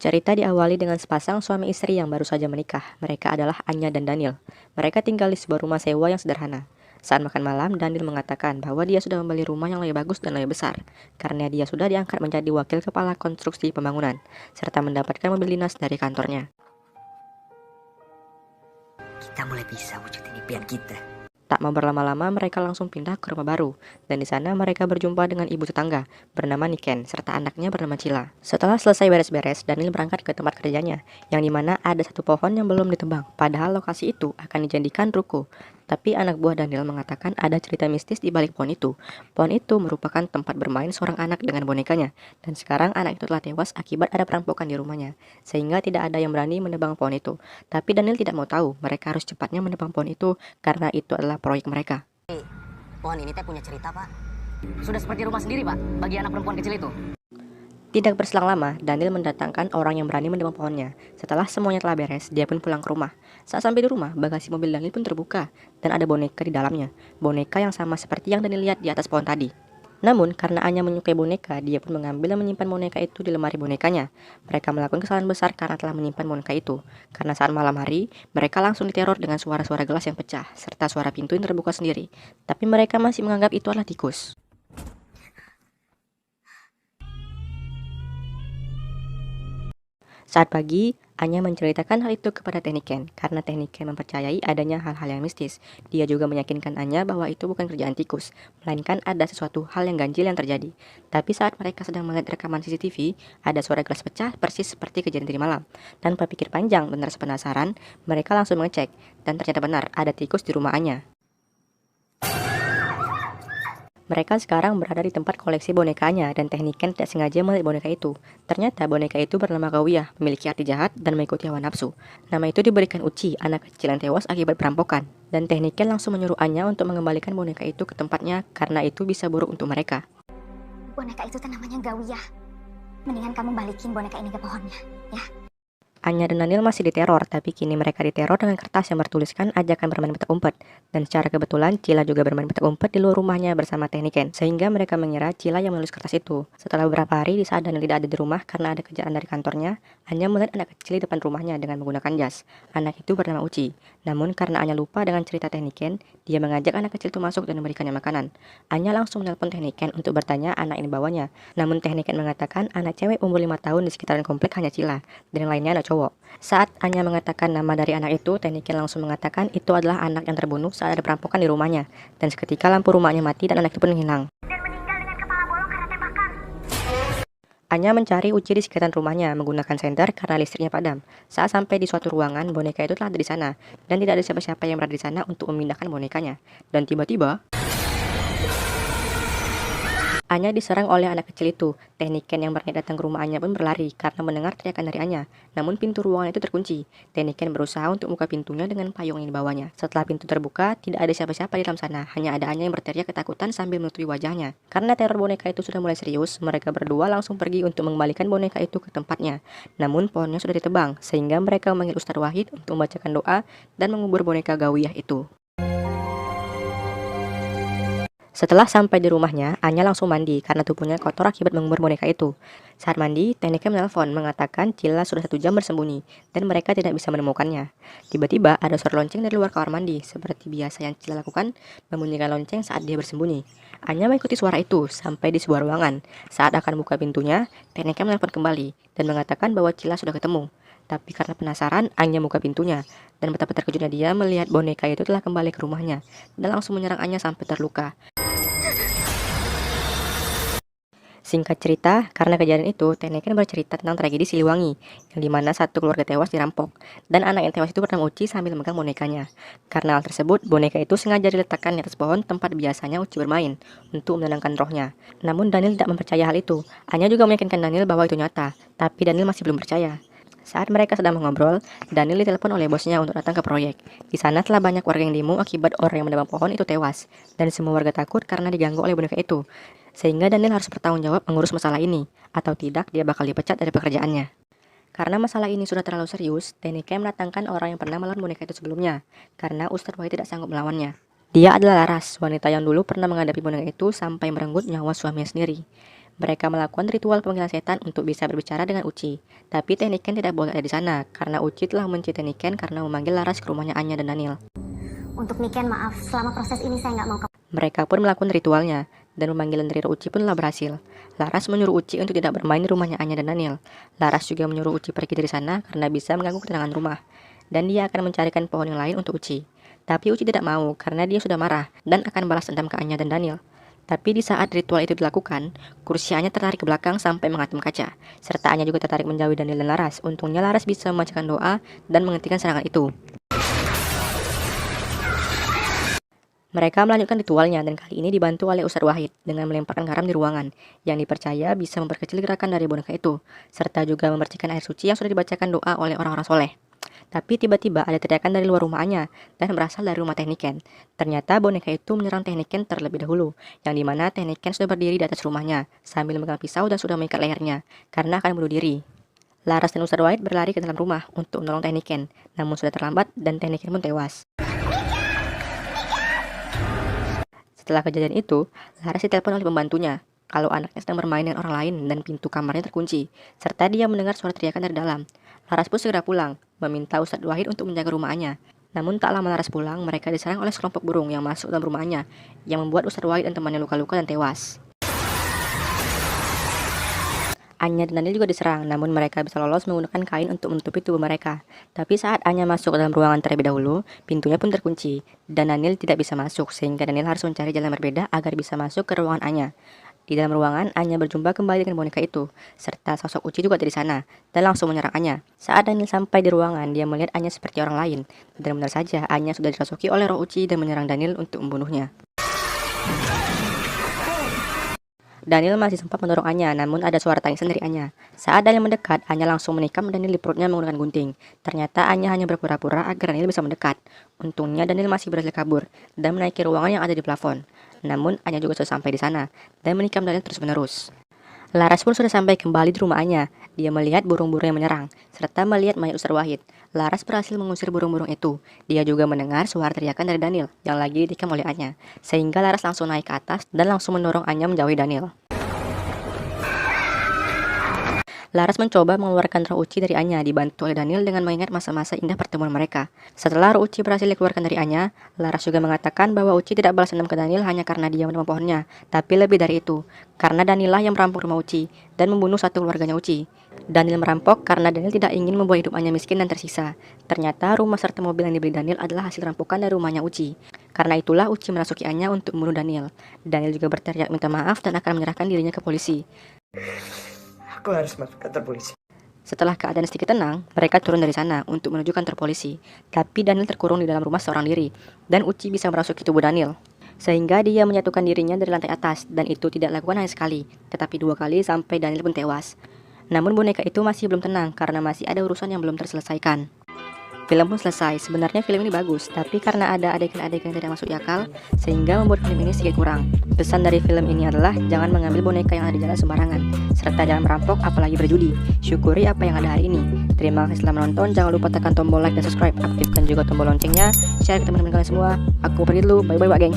Cerita diawali dengan sepasang suami istri yang baru saja menikah. Mereka adalah Anya dan Daniel. Mereka tinggal di sebuah rumah sewa yang sederhana. Saat makan malam, Daniel mengatakan bahwa dia sudah membeli rumah yang lebih bagus dan lebih besar, karena dia sudah diangkat menjadi wakil kepala konstruksi pembangunan, serta mendapatkan mobil dinas dari kantornya. Kita mulai bisa wujudin impian kita. Tak mau berlama-lama, mereka langsung pindah ke rumah baru, dan di sana mereka berjumpa dengan ibu tetangga bernama Niken serta anaknya bernama Cila. Setelah selesai beres-beres, Daniel berangkat ke tempat kerjanya, yang dimana ada satu pohon yang belum ditebang, padahal lokasi itu akan dijadikan ruko. Tapi anak buah Daniel mengatakan ada cerita mistis di balik pohon itu. Pohon itu merupakan tempat bermain seorang anak dengan bonekanya, dan sekarang anak itu telah tewas akibat ada perampokan di rumahnya, sehingga tidak ada yang berani menebang pohon itu. Tapi Daniel tidak mau tahu, mereka harus cepatnya menebang pohon itu karena itu adalah proyek mereka. Pohon ini teh punya cerita, Pak. Sudah seperti rumah sendiri, Pak, bagi anak perempuan kecil itu. Tidak berselang lama, Daniel mendatangkan orang yang berani menebang pohonnya. Setelah semuanya telah beres, dia pun pulang ke rumah. Saat sampai di rumah, bagasi mobil Daniel pun terbuka, dan ada boneka di dalamnya. Boneka yang sama seperti yang Daniel lihat di atas pohon tadi. Namun, karena Anya menyukai boneka, dia pun mengambil dan menyimpan boneka itu di lemari bonekanya. Mereka melakukan kesalahan besar karena telah menyimpan boneka itu. Karena saat malam hari, mereka langsung diteror dengan suara-suara gelas yang pecah, serta suara pintu yang terbuka sendiri. Tapi mereka masih menganggap itu adalah tikus. Saat pagi, Anya menceritakan hal itu kepada Tekniken, karena Tekniken mempercayai adanya hal-hal yang mistis. Dia juga meyakinkan Anya bahwa itu bukan kerjaan tikus, melainkan ada sesuatu hal yang ganjil yang terjadi. Tapi saat mereka sedang melihat rekaman CCTV, ada suara gelas pecah persis seperti kejadian tadi malam. Tanpa pikir panjang dan rasa penasaran, mereka langsung mengecek, dan ternyata benar ada tikus di rumah Anya. Mereka sekarang berada di tempat koleksi bonekanya dan Tekniken tidak sengaja melihat boneka itu. Ternyata boneka itu bernama Gawiyah, memiliki arti jahat dan mengikuti hawa nafsu. Nama itu diberikan Uci, anak kecil yang tewas akibat perampokan. Dan Tekniken langsung menyuruh Anya untuk mengembalikan boneka itu ke tempatnya karena itu bisa buruk untuk mereka. Boneka itu namanya Gawiyah. Mendingan kamu balikin boneka ini ke pohonnya, ya. Anya dan Daniel masih diteror, tapi kini mereka diteror dengan kertas yang bertuliskan ajakan bermain petak umpet. Dan secara kebetulan, Cila juga bermain petak umpet di luar rumahnya bersama Tekniken, sehingga mereka mengira Cila yang menulis kertas itu. Setelah beberapa hari, di saat Daniel tidak ada di rumah karena ada kerjaan dari kantornya, Anya melihat anak kecil di depan rumahnya dengan menggunakan jas. Anak itu bernama Uci. Namun karena Anya lupa dengan cerita Tekniken, dia mengajak anak kecil itu masuk dan memberikannya makanan. Anya langsung menelpon Tekniken untuk bertanya anak ini bawanya. Namun Tekniken mengatakan anak cewek umur 5 tahun di sekitaran komplek hanya Cila, dan yang lainnya anak cowok. Saat Anya mengatakan nama dari anak itu, Tekniken langsung mengatakan itu adalah anak yang terbunuh saat ada perampokan di rumahnya. Dan seketika lampu rumahnya mati dan anak itu pun menghilang. Dan meninggal dengan kepala bolong karena tembakan. Anya mencari Uci di sekitar rumahnya menggunakan senter karena listriknya padam. Saat sampai di suatu ruangan, boneka itu telah ada di sana. Dan tidak ada siapa-siapa yang berada di sana untuk memindahkan bonekanya. Dan tiba-tiba Anya diserang oleh anak kecil itu. Tekniken yang berniat datang ke rumah Anya pun berlari karena mendengar teriakan dari Anya. Namun pintu ruangan itu terkunci. Tekniken berusaha untuk membuka pintunya dengan payung yang dibawanya. Setelah pintu terbuka, tidak ada siapa-siapa di dalam sana. Hanya ada Anya yang berteriak ketakutan sambil menutupi wajahnya. Karena teror boneka itu sudah mulai serius, mereka berdua langsung pergi untuk mengembalikan boneka itu ke tempatnya. Namun pohonnya sudah ditebang, sehingga mereka memanggil Ustadz Wahid untuk membacakan doa dan mengubur boneka Gawiyah itu. Setelah sampai di rumahnya, Anya langsung mandi karena tubuhnya kotor akibat mengubur boneka itu. Saat mandi, Tekniken menelpon mengatakan Cila sudah 1 jam bersembunyi dan mereka tidak bisa menemukannya. Tiba-tiba ada suara lonceng dari luar kamar mandi, seperti biasa yang Cila lakukan, membunyikan lonceng saat dia bersembunyi. Anya mengikuti suara itu sampai di sebuah ruangan. Saat akan buka pintunya, Tekniken menelpon kembali dan mengatakan bahwa Cila sudah ketemu. Tapi karena penasaran, Anya buka pintunya. Dan betapa terkejutnya dia melihat boneka itu telah kembali ke rumahnya dan langsung menyerang Anya sampai terluka. Singkat cerita, karena kejadian itu, Tekniken bercerita tentang tragedi Siliwangi, yang dimana satu keluarga tewas dirampok, dan anak yang tewas itu bernama Uci sambil memegang bonekanya. Karena hal tersebut, boneka itu sengaja diletakkan di atas pohon tempat biasanya Uci bermain, untuk menenangkan rohnya. Namun Daniel tidak mempercaya hal itu. Anya juga meyakinkan Daniel bahwa itu nyata, tapi Daniel masih belum percaya. Saat mereka sedang mengobrol, Daniel ditelepon oleh bosnya untuk datang ke proyek. Di sana telah banyak warga yang demo akibat orang yang menebang pohon itu tewas, dan semua warga takut karena diganggu oleh boneka itu. Sehingga Daniel harus bertanggung jawab mengurus masalah ini, atau tidak dia bakal dipecat dari pekerjaannya. Karena masalah ini sudah terlalu serius, Tekniken mendatangkan orang yang pernah melawan boneka itu sebelumnya, karena Ustadz Wahid tidak sanggup melawannya. Dia adalah Laras, wanita yang dulu pernah menghadapi boneka itu sampai merenggut nyawa suaminya sendiri. Mereka melakukan ritual pemanggilan setan untuk bisa berbicara dengan Uci. Tapi Teniken tidak boleh ada di sana karena Uci telah mencintai Teniken karena memanggil Laras ke rumahnya Anya dan Daniel. Untuk Niken, maaf, selama proses ini saya nggak mau ke... Mereka pun melakukan ritualnya dan pemanggilan dari Uci pun telah berhasil. Laras menyuruh Uci untuk tidak bermain di rumahnya Anya dan Daniel. Laras juga menyuruh Uci pergi dari sana karena bisa mengganggu ketenangan rumah. Dan dia akan mencarikan pohon yang lain untuk Uci. Tapi Uci tidak mau karena dia sudah marah dan akan balas dendam ke Anya dan Daniel. Tapi di saat ritual itu dilakukan, kursi Anya tertarik ke belakang sampai menghantam kaca. Serta Anya juga tertarik menjauhi Daniel dan Laras. Untungnya Laras bisa membacakan doa dan menghentikan serangan itu. Mereka melanjutkan ritualnya dan kali ini dibantu oleh Ustadz Wahid dengan melemparkan garam di ruangan yang dipercaya bisa memperkecil gerakan dari boneka itu, serta juga membersihkan air suci yang sudah dibacakan doa oleh orang-orang soleh. Tapi tiba-tiba ada teriakan dari luar rumah Anya dan berasal dari rumah Teniken. Ternyata boneka itu menyerang Teniken terlebih dahulu, yang dimana Teniken sudah berdiri di atas rumahnya sambil memegang pisau dan sudah mengikat lehernya karena akan bunuh diri. Laras dan Ustadz Wahid berlari ke dalam rumah untuk menolong Teniken, namun sudah terlambat dan Teniken pun tewas. Setelah kejadian itu, Laras ditelepon oleh pembantunya kalau anaknya sedang bermain dengan orang lain dan pintu kamarnya terkunci, serta dia mendengar suara teriakan dari dalam. Laras pun segera pulang, meminta Ustadz Wahid untuk menjaga rumahnya. Namun tak lama Laras pulang, mereka diserang oleh sekelompok burung yang masuk dalam rumahnya, yang membuat Ustadz Wahid dan temannya luka-luka dan tewas. Anya dan Daniel juga diserang, namun mereka bisa lolos menggunakan kain untuk menutupi tubuh mereka. Tapi saat Anya masuk ke dalam ruangan terlebih dahulu, pintunya pun terkunci, dan Daniel tidak bisa masuk, sehingga Daniel harus mencari jalan berbeda agar bisa masuk ke ruangan Anya. Di dalam ruangan, Anya berjumpa kembali dengan boneka itu, serta sosok Uci juga ada di sana, dan langsung menyerang Anya. Saat Daniel sampai di ruangan, dia melihat Anya seperti orang lain, dan benar saja Anya sudah dirasuki oleh roh Uci dan menyerang Daniel untuk membunuhnya. Daniel masih sempat mendorong Anya, namun ada suara tangisan dari Anya. Saat Daniel mendekat, Anya langsung menikam Daniel di perutnya menggunakan gunting. Ternyata Anya hanya berpura-pura agar Daniel bisa mendekat. Untungnya Daniel masih berhasil kabur dan menaiki ruangan yang ada di plafon. Namun Anya juga sudah sampai di sana dan menikam Daniel terus-menerus. Laras pun sudah sampai kembali di rumah Anya. Dia melihat burung-burung yang menyerang, serta melihat mayat Ustadz Wahid. Laras berhasil mengusir burung-burung itu. Dia juga mendengar suara teriakan dari Daniel yang lagi ditikam oleh Anya. Sehingga Laras langsung naik ke atas dan langsung mendorong Anya menjauhi Daniel. Laras mencoba mengeluarkan roh Uci dari Anya, dibantu oleh Daniel dengan mengingat masa-masa indah pertemuan mereka. Setelah roh Uci berhasil dikeluarkan dari Anya, Laras juga mengatakan bahwa Uci tidak balas dendam ke Daniel hanya karena dia menebang pohonnya, tapi lebih dari itu, karena Daniel lah yang merampok rumah Uci dan membunuh satu keluarganya Uci. Daniel merampok karena Daniel tidak ingin membuat hidup Anya miskin dan tersisa. Ternyata rumah serta mobil yang dibeli Daniel adalah hasil rampokan dari rumahnya Uci. Karena itulah Uci merasuki Anya untuk membunuh Daniel. Daniel juga berteriak minta maaf dan akan menyerahkan dirinya ke polisi. Aku harus masuk kantor polisi. Setelah keadaan sedikit tenang, mereka turun dari sana untuk menuju kantor polisi. Tapi Daniel terkurung di dalam rumah seorang diri, dan Uci bisa merasuki tubuh Daniel. Sehingga dia menyatukan dirinya dari lantai atas, dan itu tidak dilakukan hanya sekali, tetapi 2 kali sampai Daniel pun tewas. Namun boneka itu masih belum tenang karena masih ada urusan yang belum terselesaikan. Film pun selesai. Sebenarnya film ini bagus, tapi karena ada adegan-adegan yang tidak masuk akal, sehingga membuat film ini sedikit kurang. Pesan dari film ini adalah jangan mengambil boneka yang ada di jalan sembarangan, serta jangan merampok apalagi berjudi. Syukuri apa yang ada hari ini. Terima kasih telah menonton. Jangan lupa tekan tombol like dan subscribe. Aktifkan juga tombol loncengnya. Share ke teman-teman kalian semua. Aku pergi dulu. Bye-bye, geng.